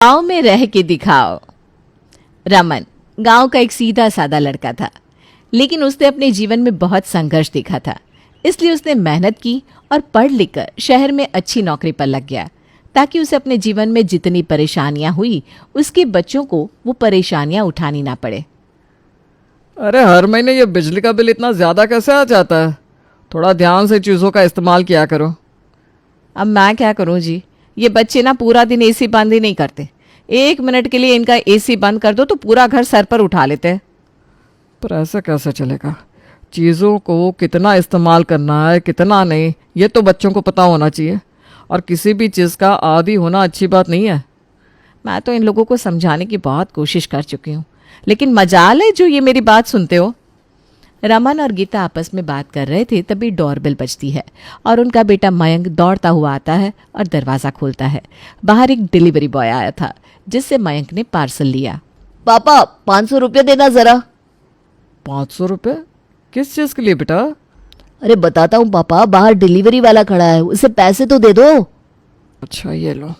गांव में रह के दिखाओ। रमन गांव का एक सीधा सादा लड़का था, लेकिन उसने अपने जीवन में बहुत संघर्ष देखा था। इसलिए उसने मेहनत की और पढ़ लिख कर शहर में अच्छी नौकरी पर लग गया, ताकि उसे अपने जीवन में जितनी परेशानियां हुई उसके बच्चों को वो परेशानियां उठानी ना पड़े। अरे हर महीने ये बिजली का बिल इतना ज़्यादा कैसे आ जाता है? थोड़ा ध्यान से चीज़ों का इस्तेमाल किया करो। अब मैं क्या करूं जी, ये बच्चे ना पूरा दिन एसी बंद ही नहीं करते। 1 मिनट के लिए इनका एसी बंद कर दो तो पूरा घर सर पर उठा लेते हैं। पर ऐसा कैसे चलेगा? चीज़ों को कितना इस्तेमाल करना है कितना नहीं, ये तो बच्चों को पता होना चाहिए। और किसी भी चीज़ का आदी होना अच्छी बात नहीं है। मैं तो इन लोगों को समझाने की बहुत कोशिश कर चुकी हूँ, लेकिन मजाल है जो ये मेरी बात सुनते हो। रमन और गीता आपस में बात कर रहे थे, तभी डोरबेल बजती है और उनका बेटा मयंक दौड़ता हुआ आता है और दरवाज़ा खोलता है। बाहर एक डिलीवरी बॉय आया था, जिससे मयंक ने पार्सल लिया। पापा 500 रुपये देना जरा। 500 रुपये? किस चीज़ के लिए बेटा? अरे बताता हूँ पापा, बाहर डिलीवरी वाला खड़ा है, उसे पैसे तो दे दो। अच्छा ये लो।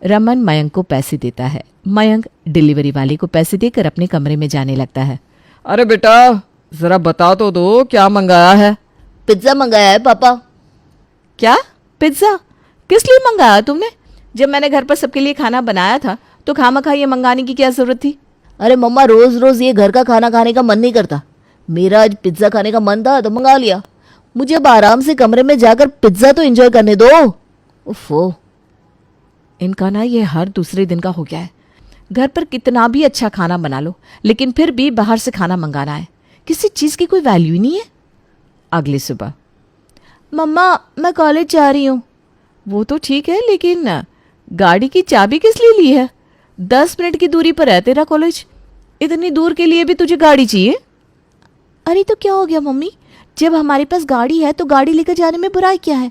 रमन मयंक को पैसे देता है। मयंक डिलीवरी वाले को पैसे देकर अपने कमरे में जाने लगता है। अरे बेटा ज़रा बता तो दो क्या मंगाया है? पिज्ज़ा मंगाया है पापा। क्या? पिज्ज़ा? किस लिए मंगाया तुमने? जब मैंने घर पर सबके लिए खाना बनाया था तो खामखा ये मंगाने की क्या जरूरत थी? अरे मम्मा, रोज रोज ये घर का खाना खाने का मन नहीं करता। मेरा आज पिज्ज़ा खाने का मन था तो मंगा लिया। मुझे अब आराम से कमरे में जाकर पिज्ज़ा तो एंजॉय करने दो। उफ़ो। इनका ना ये हर दूसरे दिन का हो गया है। घर पर कितना भी अच्छा खाना बना लो, लेकिन फिर भी बाहर से खाना मंगाना है। किसी चीज़ की कोई वैल्यू ही नहीं है। अगली सुबह, मम्मा मैं कॉलेज जा रही हूँ। वो तो ठीक है, लेकिन गाड़ी की चाबी किस लिए ली है? 10 मिनट की दूरी पर है तेरा कॉलेज, इतनी दूर के लिए भी तुझे गाड़ी चाहिए? अरे तो क्या हो गया मम्मी, जब हमारे पास गाड़ी है तो गाड़ी लेकर जाने में बुराई क्या है?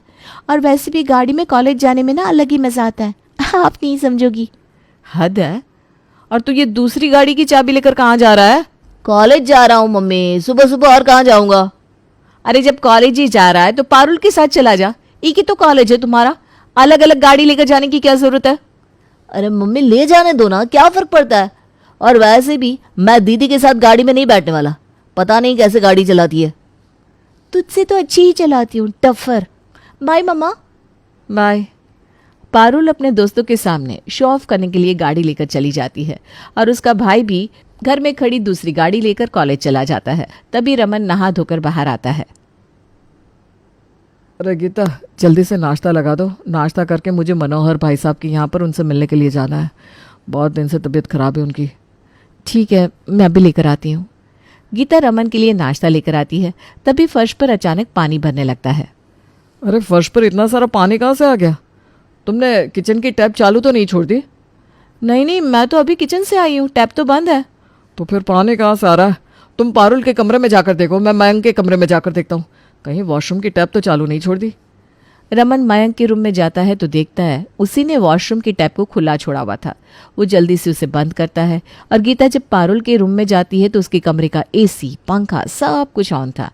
और वैसे भी गाड़ी में कॉलेज जाने में ना अलग ही मजा आता है। आप नहीं समझोगी। हद है। और तू ये दूसरी गाड़ी की चाबी लेकर कहाँ जा रहा है? कॉलेज जा रहा हूँ मम्मी, सुबह सुबह और कहाँ जाऊँगा? अरे जब कॉलेज ही जा रहा है तो पारुल के साथ चला जा। एक ही तो कॉलेज है तुम्हारा, अलग अलग गाड़ी लेकर जाने की क्या जरूरत है? अरे मम्मी ले जाने दो ना, क्या फ़र्क पड़ता है? और वैसे भी मैं दीदी के साथ गाड़ी में नहीं बैठने वाला। पता नहीं कैसे गाड़ी चलाती है। तुझसे तो अच्छी ही चलाती हूँ, टफर। बाय मम्मा। बाय। पारुल अपने दोस्तों के सामने शो ऑफ करने के लिए गाड़ी लेकर चली जाती है और उसका भाई भी घर में खड़ी दूसरी गाड़ी लेकर कॉलेज चला जाता है। तभी रमन नहा धोकर बाहर आता है। अरे गीता जल्दी से नाश्ता लगा दो। नाश्ता करके मुझे मनोहर भाई साहब के यहाँ पर उनसे मिलने के लिए जाना है। बहुत दिन से तबीयत खराब है उनकी। ठीक है, मैं अभी लेकर आती हूँ। गीता रमन के लिए नाश्ता लेकर आती है। तभी फर्श पर अचानक पानी भरने लगता है। अरे फर्श पर इतना सारा पानी कहाँ से आ गया? तुमने किचन की टैप चालू तो नहीं छोड़ दी? नहीं नहीं, मैं तो अभी किचन से आई हूँ, टैप तो बंद है। तो फिर पानी कहाँ से आ रहा है? तुम पारुल के कमरे में जाकर देखो, मैं मयंक के कमरे में जाकर देखता हूँ। कहीं वॉशरूम की टैप तो चालू नहीं छोड़ दी। रमन मयंक के रूम में जाता है तो देखता है उसी ने वॉशरूम की टैप को खुला छोड़ा हुआ था। वो जल्दी से उसे बंद करता है और गीता जब पारुल के रूम में जाती है तो उसके कमरे का एसी पंखा सब कुछ ऑन था।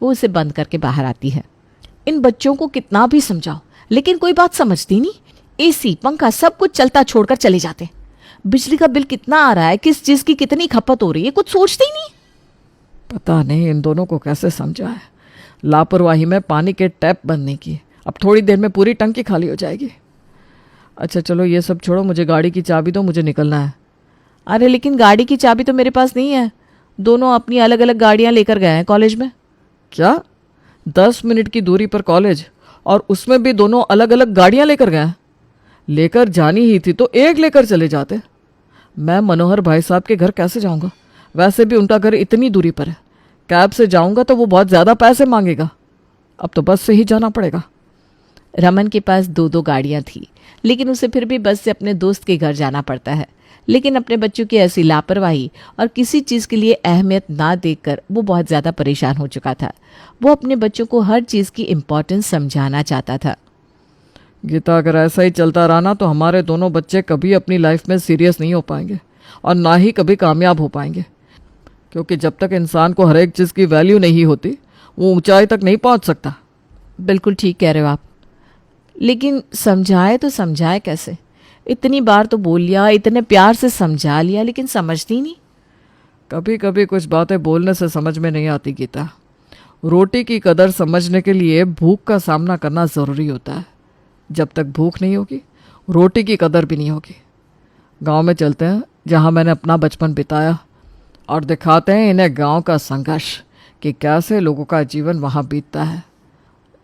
वो उसे बंद करके बाहर आती है। इन बच्चों को कितना भी समझाओ लेकिन कोई बात समझती नहीं। एसी पंखा सब कुछ चलता छोड़कर चले जाते। बिजली का बिल कितना आ रहा है, किस चीज की कितनी खपत हो रही है, कुछ सोचते ही नहीं। पता नहीं इन दोनों को कैसे समझा है। लापरवाही में पानी के टैप बंद नहीं किए। अब थोड़ी देर में पूरी टंकी खाली हो जाएगी। अच्छा चलो ये सब छोड़ो, मुझे गाड़ी की चाबी दो, मुझे निकलना है। अरे लेकिन गाड़ी की चाबी तो मेरे पास नहीं है। दोनों अपनी अलग अलग गाड़ियां लेकर गए हैं कॉलेज में। क्या? 10 मिनट की दूरी पर कॉलेज, और उसमें भी दोनों अलग अलग गाड़ियां लेकर गए? लेकर जानी ही थी तो एक लेकर चले जाते। मैं मनोहर भाई साहब के घर कैसे जाऊंगा? वैसे भी उनका घर इतनी दूरी पर है। कैब से जाऊंगा तो वो बहुत ज़्यादा पैसे मांगेगा। अब तो बस से ही जाना पड़ेगा। रमन के पास 2-2 गाड़ियां थी, लेकिन उसे फिर भी बस से अपने दोस्त के घर जाना पड़ता है। लेकिन अपने बच्चों की ऐसी लापरवाही और किसी चीज़ के लिए अहमियत ना देखकर वो बहुत ज़्यादा परेशान हो चुका था। वो अपने बच्चों को हर चीज़ की इम्पोर्टेंस समझाना चाहता था। गीता अगर ऐसा ही चलता रहा ना तो हमारे दोनों बच्चे कभी अपनी लाइफ में सीरियस नहीं हो पाएंगे और ना ही कभी कामयाब हो पाएंगे। क्योंकि जब तक इंसान को हर एक चीज़ की वैल्यू नहीं होती वो ऊंचाई तक नहीं पहुंच सकता। बिल्कुल ठीक कह रहे हो आप, लेकिन समझाए तो समझाए कैसे? इतनी बार तो बोल लिया, इतने प्यार से समझा लिया, लेकिन समझती नहीं। कभी कभी कुछ बातें बोलने से समझ में नहीं आती गीता। रोटी की कदर समझने के लिए भूख का सामना करना ज़रूरी होता है। जब तक भूख नहीं होगी, रोटी की कदर भी नहीं होगी। गांव में चलते हैं जहां मैंने अपना बचपन बिताया, और दिखाते हैं इन्हें गांव का संघर्ष कि कैसे लोगों का जीवन वहां बीतता है।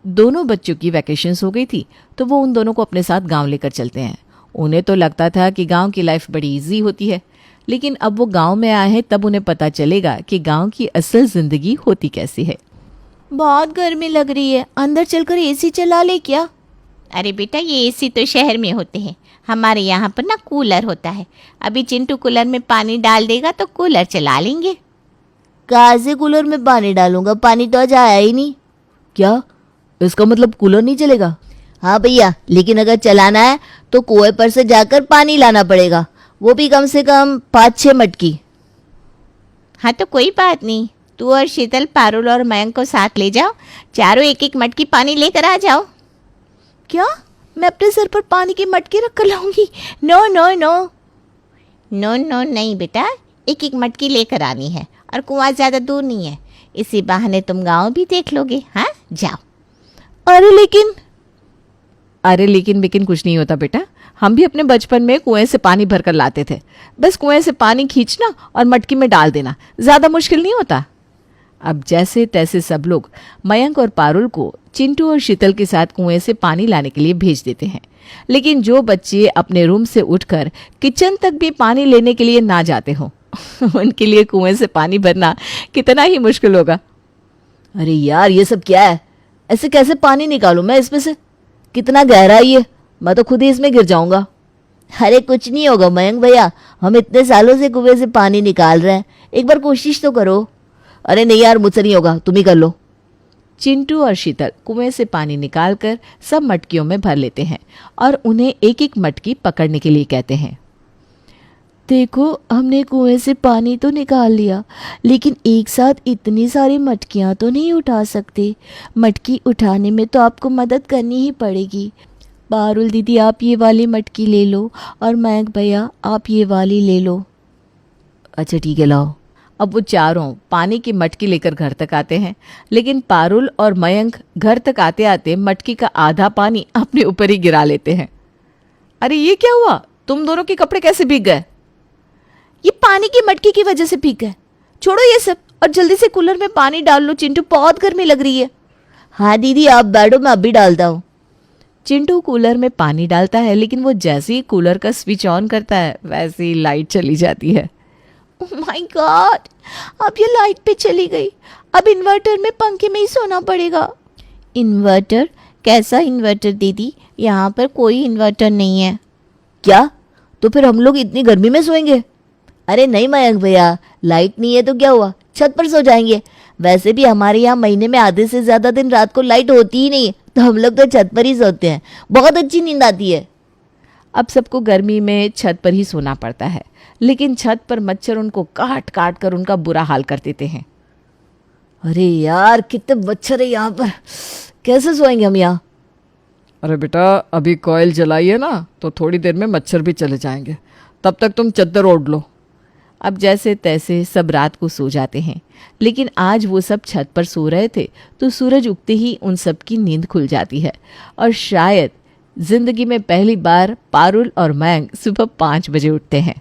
दोनों बच्चों की वैकेशंस हो गई थी, तो वो उन दोनों को अपने साथ गांव लेकर चलते हैं। उन्हें तो लगता था कि गांव की लाइफ बड़ी इजी होती है, लेकिन अब वो गांव में आए हैं तब उन्हें पता चलेगा कि गांव की असल जिंदगी होती कैसी है। बहुत गर्मी लग रही है, अंदर चलकर एसी चला ले क्या? अरे बेटा, ये एसी तो शहर में होते हैं, हमारे यहाँ पर ना कूलर होता है। अभी चिंटू कूलर में पानी डाल देगा तो कूलर चला लेंगे। कहाँ से कूलर में पानी डालूंगा? पानी तो आज आया ही नहीं। क्या इसका मतलब कूलर नहीं चलेगा? हाँ भैया, लेकिन अगर चलाना है तो कुएं पर से जाकर पानी लाना पड़ेगा, वो भी कम से कम 5-6 मटकी। हाँ तो कोई बात नहीं, तू और शीतल, पारुल और मयंक को साथ ले जाओ, चारों एक एक मटकी पानी लेकर आ जाओ। क्या मैं अपने सर पर पानी की मटकी रख कर लाऊंगी? No no no. No no नहीं बेटा, एक एक मटकी लेकर आनी है, और कुआं ज़्यादा दूर नहीं है, इसी बहाने तुम गाँव भी देख लोगे। हाँ जाओ। अरे लेकिन कुछ नहीं होता बेटा। हम भी अपने बचपन में कुएं से पानी भरकर लाते थे। बस कुएं से पानी खींचना और मटकी में डाल देना, ज़्यादा मुश्किल नहीं होता। अब जैसे तैसे सब लोग मयंक और पारुल को चिंटू और शीतल के साथ कुएं से पानी लाने के लिए भेज देते हैं। लेकिन जो बच्चे अपने रूम से उठकर किचन तक भी पानी लेने के लिए ना जाते हों उनके लिए कुएं से पानी भरना कितना ही मुश्किल होगा। अरे यार, ये सब क्या है? ऐसे कैसे पानी निकालूं मैं इसमें से? कितना गहरा है ये, मैं तो खुद ही इसमें गिर जाऊंगा। अरे कुछ नहीं होगा मयंक भैया, हम इतने सालों से कुएं से पानी निकाल रहे हैं, एक बार कोशिश तो करो। अरे नहीं यार, मुझसे नहीं होगा, तुम ही कर लो। चिंटू और शीतल कुएं से पानी निकालकर सब मटकियों में भर लेते हैं और उन्हें एक एक मटकी पकड़ने के लिए कहते हैं। देखो, हमने कुएं से पानी तो निकाल लिया, लेकिन एक साथ इतनी सारी मटकियां तो नहीं उठा सकते। मटकी उठाने में तो आपको मदद करनी ही पड़ेगी। पारुल दीदी आप ये वाली मटकी ले लो, और मयंक भैया आप ये वाली ले लो। अच्छा ठीक है, लाओ। अब वो चारों पानी की मटकी लेकर घर तक आते हैं, लेकिन पारुल और मयंक घर तक आते आते मटकी का आधा पानी अपने ऊपर ही गिरा लेते हैं। अरे ये क्या हुआ? तुम दोनों के कपड़े कैसे भीग गए? ये पानी की मटकी की वजह से भीग गए। छोड़ो ये सब और जल्दी से कूलर में पानी डाल लो चिंटू, बहुत गर्मी लग रही है। हाँ दीदी आप बैठो, मैं अभी डालता हूँ। चिंटू कूलर में पानी डालता है, लेकिन वो जैसे ही कूलर का स्विच ऑन करता है वैसे ही लाइट चली जाती है। ओह माय गॉड, अब ये लाइट पे चली गई। अब इन्वर्टर में पंखे में ही सोना पड़ेगा। इन्वर्टर? कैसा इन्वर्टर दीदी? यहाँ पर कोई इन्वर्टर नहीं है। क्या? तो फिर हम लोग इतनी गर्मी में सोएंगे? अरे नहीं मयंक भैया, लाइट नहीं है तो क्या हुआ, छत पर सो जाएंगे। वैसे भी हमारे यहाँ महीने में आधे से ज्यादा दिन रात को लाइट होती ही नहीं है, तो हम लोग तो छत पर ही सोते हैं, बहुत अच्छी नींद आती है। अब सबको गर्मी में छत पर ही सोना पड़ता है, लेकिन छत पर मच्छर उनको काट काट कर उनका बुरा हाल कर देते हैं। अरे यार कितने मच्छर है यहाँ पर, कैसे सोएंगे हम यहाँ? अरे बेटा, अभी कॉइल जलाइए ना, तो थोड़ी देर में मच्छर भी चले जाएंगे, तब तक तुम चद्दर ओढ़ लो। अब जैसे तैसे सब रात को सो जाते हैं, लेकिन आज वो सब छत पर सो रहे थे तो सूरज उगते ही उन सब की नींद खुल जाती है, और शायद जिंदगी में पहली बार पारुल और मयंक सुबह 5 बजे उठते हैं।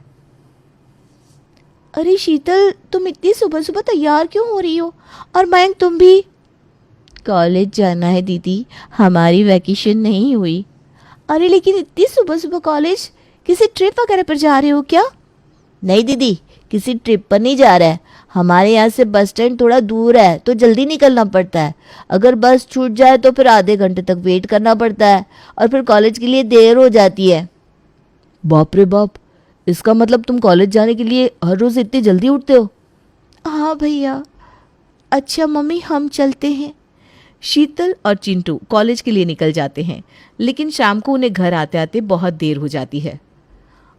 अरे शीतल, तुम इतनी सुबह सुबह तैयार क्यों हो रही हो? और मयंक तुम भी? कॉलेज जाना है दीदी, हमारी वैकेशन नहीं हुई। अरे लेकिन इतनी सुबह सुबह कॉलेज? किसी ट्रिप वगैरह पर जा रहे हो क्या? नहीं दीदी, किसी ट्रिप पर नहीं जा रहा है। हमारे यहाँ से बस स्टैंड थोड़ा दूर है तो जल्दी निकलना पड़ता है। अगर बस छूट जाए तो फिर आधे घंटे तक वेट करना पड़ता है, और फिर कॉलेज के लिए देर हो जाती है। बाप रे बाप, इसका मतलब तुम कॉलेज जाने के लिए हर रोज इतनी जल्दी उठते हो? हाँ भैया। अच्छा मम्मी, हम चलते हैं। शीतल और चिंटू कॉलेज के लिए निकल जाते हैं, लेकिन शाम को उन्हें घर आते आते बहुत देर हो जाती है।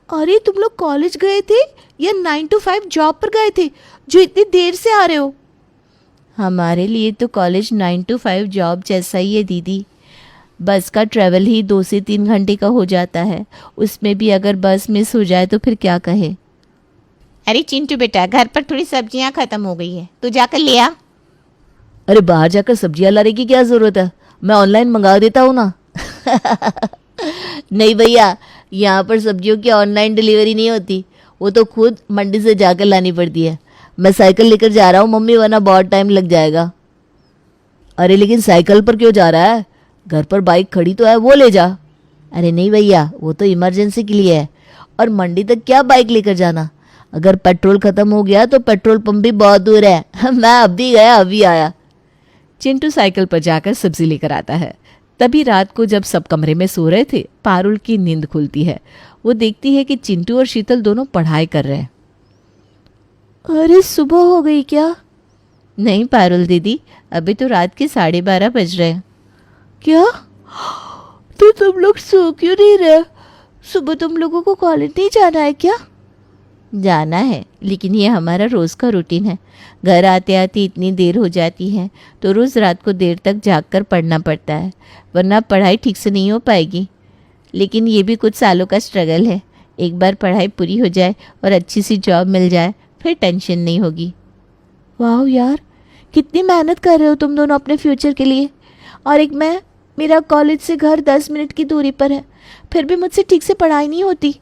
अरे तुम लोग कॉलेज गए थे या 9 to 5 जॉब पर गए थे जो इतनी देर से आ रहे हो? हमारे लिए तो कॉलेज 9 to 5 जॉब जैसा ही है दीदी। बस का ट्रैवल ही 2 से 3 घंटे का हो जाता है, उसमें भी अगर बस मिस हो जाए तो फिर क्या कहे। अरे चिंटू बेटा, घर पर थोड़ी सब्जियां खत्म हो गई है, तू जाकर ले आ। अरे बाहर जाकर सब्जियां लाने की क्या ज़रूरत है, मैं ऑनलाइन मंगा देता हूँ ना। नहीं भैया, यहाँ पर सब्जियों की ऑनलाइन डिलीवरी नहीं होती, वो तो खुद मंडी से जाकर लानी पड़ती है। मैं साइकिल लेकर जा रहा हूँ मम्मी, वरना बहुत टाइम लग जाएगा। अरे लेकिन साइकिल पर क्यों जा रहा है, घर पर बाइक खड़ी तो है, वो ले जा। अरे नहीं भैया, वो तो इमरजेंसी के लिए है, और मंडी तक क्या बाइक लेकर जाना। अगर पेट्रोल ख़त्म हो गया तो पेट्रोल पंप भी बहुत दूर है। मैं अभी गया अभी आया। चिंटू साइकिल पर जाकर सब्जी लेकर आता है। तभी रात को जब सब कमरे में सो रहे थे, पारुल की नींद खुलती है। वो देखती है कि चिंटू और शीतल दोनों पढ़ाई कर रहे हैं। अरे सुबह हो गई क्या? नहीं पारुल दीदी, अभी तो रात के 12:30 बज रहे हैं। क्या? तो तुम लोग सो क्यों नहीं रहे? सुबह तुम लोगों को कॉलेज नहीं जाना है क्या? जाना है, लेकिन ये हमारा रोज़ का रूटीन है। घर आते आते इतनी देर हो जाती है तो रोज़ रात को देर तक जाग कर पढ़ना पड़ता है, वरना पढ़ाई ठीक से नहीं हो पाएगी। लेकिन ये भी कुछ सालों का स्ट्रगल है। एक बार पढ़ाई पूरी हो जाए और अच्छी सी जॉब मिल जाए, फिर टेंशन नहीं होगी। वाह यार, कितनी मेहनत कर रहे हो तुम दोनों अपने फ्यूचर के लिए। और एक मैं, मेरा कॉलेज से घर 10 मिनट की दूरी पर है, फिर भी मुझसे ठीक से पढ़ाई नहीं होती।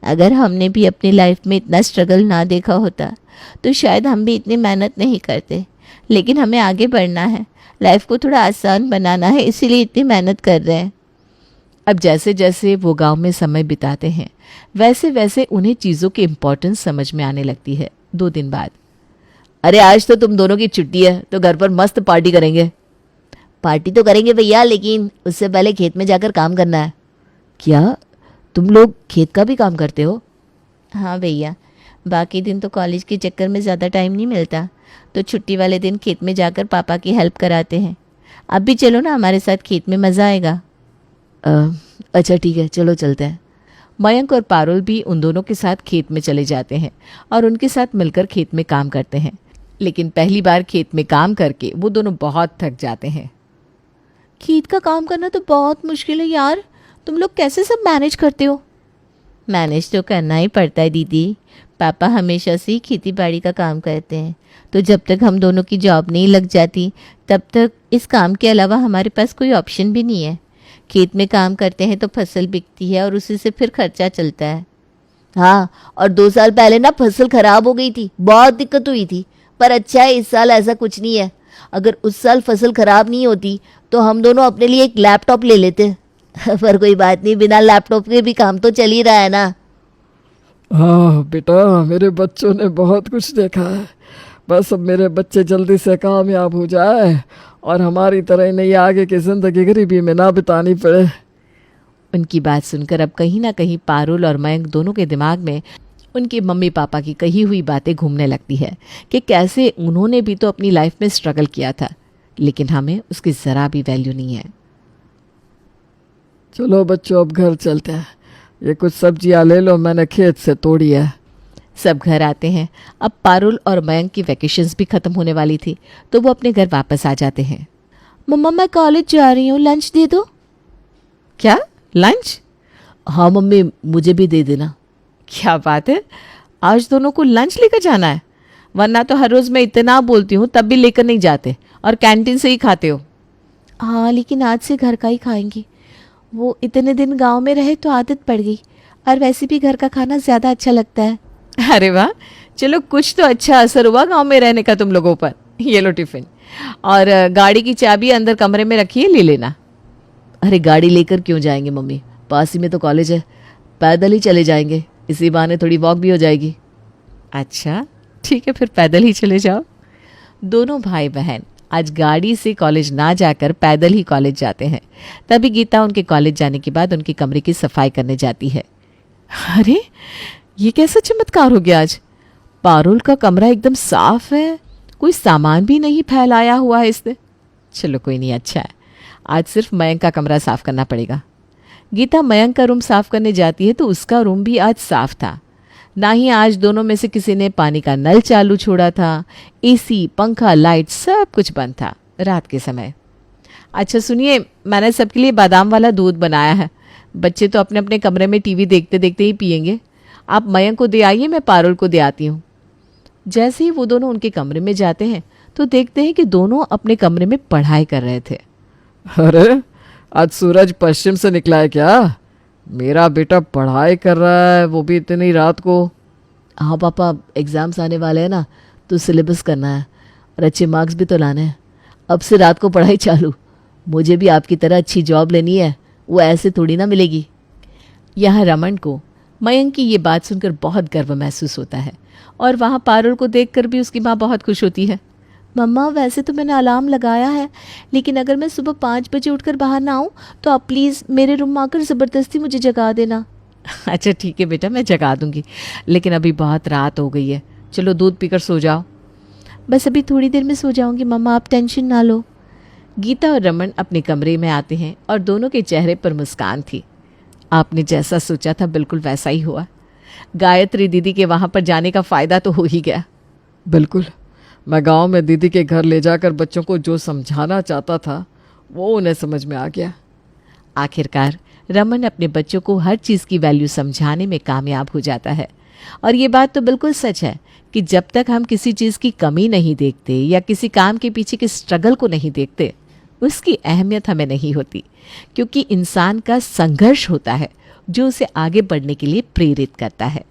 अगर हमने भी अपनी लाइफ में इतना स्ट्रगल ना देखा होता तो शायद हम भी इतनी मेहनत नहीं करते। लेकिन हमें आगे बढ़ना है, लाइफ को थोड़ा आसान बनाना है, इसीलिए इतनी मेहनत कर रहे हैं। अब जैसे जैसे वो गांव में समय बिताते हैं, वैसे वैसे उन्हें चीज़ों की इम्पोर्टेंस समझ में आने लगती है। 2 दिन बाद, अरे आज तो तुम दोनों की छुट्टी है, तो घर पर मस्त पार्टी करेंगे। पार्टी तो करेंगे भैया, लेकिन उससे पहले खेत में जाकर काम करना है। क्या तुम लोग खेत का भी काम करते हो? हाँ भैया, बाकी दिन तो कॉलेज के चक्कर में ज़्यादा टाइम नहीं मिलता, तो छुट्टी वाले दिन खेत में जाकर पापा की हेल्प कराते हैं। आप भी चलो ना हमारे साथ, खेत में मज़ा आएगा। अच्छा ठीक है, चलो चलते हैं। मयंक और पारुल भी उन दोनों के साथ खेत में चले जाते हैं और उनके साथ मिलकर खेत में काम करते हैं। लेकिन पहली बार खेत में काम करके वो दोनों बहुत थक जाते हैं। खेत का काम करना तो बहुत मुश्किल है यार, तुम लोग कैसे सब मैनेज करते हो? मैनेज तो करना ही पड़ता है दीदी, पापा हमेशा से ही खेती बाड़ी का काम करते हैं, तो जब तक हम दोनों की जॉब नहीं लग जाती तब तक इस काम के अलावा हमारे पास कोई ऑप्शन भी नहीं है। खेत में काम करते हैं तो फसल बिकती है और उसी से फिर खर्चा चलता है। हाँ, और 2 साल पहले ना फसल खराब हो गई थी, बहुत दिक्कत हुई थी। पर अच्छा है, इस साल ऐसा कुछ नहीं है। अगर उस साल फसल खराब नहीं होती तो हम दोनों अपने लिए एक लैपटॉप ले लेते। पर कोई बात नहीं, बिना लैपटॉप के भी काम तो चल ही रहा है ना। हाँ बेटा, मेरे बच्चों ने बहुत कुछ देखा है। बस अब मेरे बच्चे जल्दी से कामयाब हो जाए और हमारी तरह नहीं आगे की ज़िंदगी गरीबी में ना बितानी पड़े। उनकी बात सुनकर अब कहीं ना कहीं पारुल और मयंक दोनों के दिमाग में उनके मम्मी पापा की कही हुई बातें घूमने लगती है कि कैसे उन्होंने भी तो अपनी लाइफ में स्ट्रगल किया था, लेकिन हमें उसकी ज़रा भी वैल्यू नहीं है। चलो बच्चों, अब घर चलते हैं। ये कुछ सब्जियां ले लो, मैंने खेत से तोड़ी है। सब घर आते हैं। अब पारुल और मयंक की वैकेशंस भी ख़त्म होने वाली थी, तो वो अपने घर वापस आ जाते हैं। मम्मा मैं कॉलेज जा रही हूँ, लंच दे दो। क्या लंच? हाँ मम्मी, मुझे भी दे देना। क्या बात है, आज दोनों को लंच लेकर जाना है? वरना तो हर रोज़ मैं इतना बोलती हूँ तब भी लेकर नहीं जाते और कैंटीन से ही खाते हो। हाँ, लेकिन आज से घर का ही खाएंगे। वो इतने दिन गांव में रहे तो आदत पड़ गई, और वैसे भी घर का खाना ज़्यादा अच्छा लगता है। अरे वाह, चलो कुछ तो अच्छा असर हुआ गांव में रहने का तुम लोगों पर। ये लो टिफ़िन, और गाड़ी की चाबी अंदर कमरे में रखिए, ले लेना। अरे गाड़ी लेकर क्यों जाएंगे मम्मी, पास ही में तो कॉलेज है, पैदल ही चले जाएंगे, इसी बहाने थोड़ी वॉक भी हो जाएगी। अच्छा ठीक है, फिर पैदल ही चले जाओ। दोनों भाई बहन आज गाड़ी से कॉलेज ना जाकर पैदल ही कॉलेज जाते हैं। तभी गीता उनके कॉलेज जाने के बाद उनके कमरे की सफाई करने जाती है। अरे ये कैसा चमत्कार हो गया आज, पारुल का कमरा एकदम साफ है, कोई सामान भी नहीं फैलाया हुआ है इसने। चलो कोई नहीं, अच्छा है, आज सिर्फ मयंक का कमरा साफ करना पड़ेगा। गीता मयंक का रूम साफ करने जाती है तो उसका रूम भी आज साफ था। ना ही आज दोनों में से किसी ने पानी का नल चालू छोड़ा था। एसी, पंखा, लाइट सब कुछ बंद था रात के समय। अच्छा सुनिए, मैंने सबके लिए बादाम वाला दूध बनाया है। बच्चे तो अपने अपने कमरे में टीवी देखते देखते ही पियेंगे। आप मयंक को दे आइए, मैं पारुल को दे आती हूँ। जैसे ही वो दोनों उनके कमरे में जाते हैं तो देखते हैं कि दोनों अपने कमरे में पढ़ाई कर रहे थे। अरे आज सूरज पश्चिम से निकला है क्या? मेरा बेटा पढ़ाई कर रहा है, वो भी इतनी रात को। हाँ पापा, एग्ज़ाम्स आने वाले हैं ना, तो सिलेबस करना है और अच्छे मार्क्स भी तो लाने हैं। अब से रात को पढ़ाई चालू। मुझे भी आपकी तरह अच्छी जॉब लेनी है, वो ऐसे थोड़ी ना मिलेगी। यहाँ रमन को मयंक की ये बात सुनकर बहुत गर्व महसूस होता है और वहाँ पारुल को देखकर भी उसकी माँ बहुत खुश होती है। मम्मा, वैसे तो मैंने अलार्म लगाया है, लेकिन अगर मैं सुबह 5 बजे उठकर बाहर ना आऊँ तो आप प्लीज़ मेरे रूम में आकर ज़बरदस्ती मुझे जगा देना। अच्छा ठीक है बेटा, मैं जगा दूंगी, लेकिन अभी बहुत रात हो गई है। चलो दूध पीकर सो जाओ। बस अभी थोड़ी देर में सो जाऊंगी मम्मा, आप टेंशन ना लो। गीता और रमन अपने कमरे में आते हैं और दोनों के चेहरे पर मुस्कान थी। आपने जैसा सोचा था बिल्कुल वैसा ही हुआ। गायत्री दीदी के वहाँ पर जाने का फ़ायदा तो हो ही गया। बिल्कुल, मैं गांव में दीदी के घर ले जाकर बच्चों को जो समझाना चाहता था वो उन्हें समझ में आ गया। आखिरकार रमन अपने बच्चों को हर चीज़ की वैल्यू समझाने में कामयाब हो जाता है। और ये बात तो बिल्कुल सच है कि जब तक हम किसी चीज़ की कमी नहीं देखते या किसी काम के पीछे के स्ट्रगल को नहीं देखते, उसकी अहमियत हमें नहीं होती, क्योंकि इंसान का संघर्ष होता है जो उसे आगे बढ़ने के लिए प्रेरित करता है।